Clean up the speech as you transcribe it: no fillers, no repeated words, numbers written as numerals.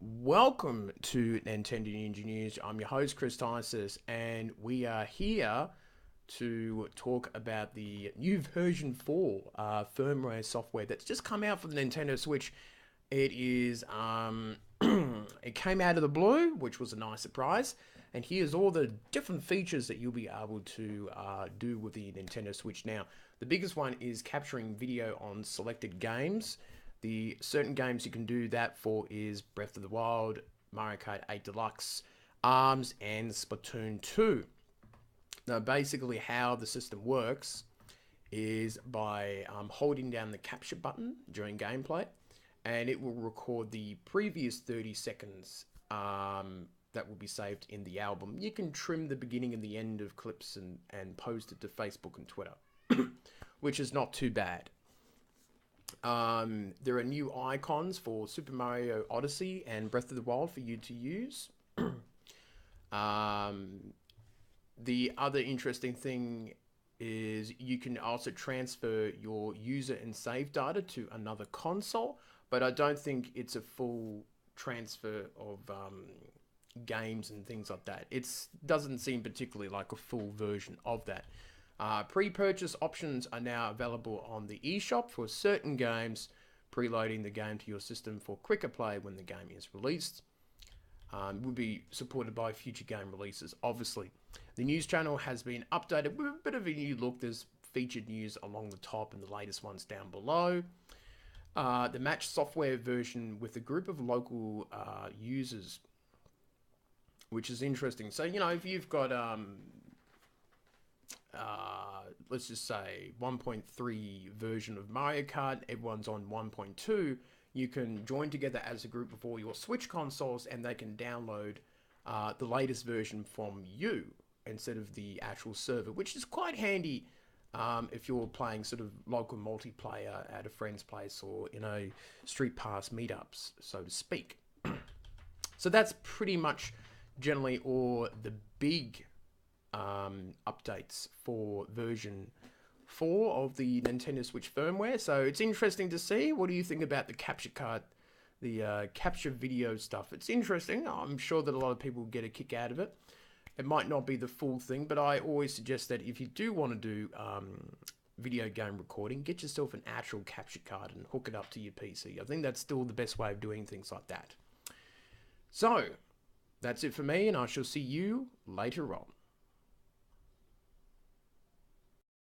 Welcome to Nintendo Ninja News. I'm your host, Chris Tysis, and we are here to talk about the new version 4 firmware software that's just come out for the Nintendo Switch. It is, it came out of the blue, which was a nice surprise. And here's all the different features that you'll be able to do with the Nintendo Switch now. The biggest one is capturing video on selected games. The certain games you can do that for is Breath of the Wild, Mario Kart 8 Deluxe, ARMS, and Splatoon 2. Now, basically how the system works is by holding down the capture button during gameplay, and it will record the previous 30 seconds that will be saved in the album. You can trim the beginning and the end of clips and post it to Facebook and Twitter, which is not too bad. There are new icons for Super Mario Odyssey and Breath of the Wild for you to use. The other interesting thing is you can also transfer your user and save data to another console, but I don't think it's a full transfer of games and things like that. It doesn't seem particularly like a full version of that. Pre-purchase options are now available on the eShop for certain games, preloading the game to your system for quicker play when the game is released. Will be supported by future game releases, obviously. The news channel has been updated with a bit of a new look. There's featured news along the top and the latest ones down below. The match software version with a group of local users, which is interesting. So, you know, if you've got let's just say 1.3 version of Mario Kart, everyone's on 1.2, you can join together as a group of all your Switch consoles and they can download the latest version from you instead of the actual server, which is quite handy if you're playing sort of local multiplayer at a friend's place or, you know, street pass meetups, so to speak. So that's pretty much generally all the big updates for version 4 of the Nintendo Switch firmware. So it's interesting to see. What do you think about the capture card, the capture video stuff? It's interesting. I'm sure that a lot of people get a kick out of it. It might not be the full thing, but I always suggest that if you do want to do video game recording, get yourself an actual capture card and hook it up to your PC. I think that's still the best way of doing things like that. So that's it for me, and I shall see you later on.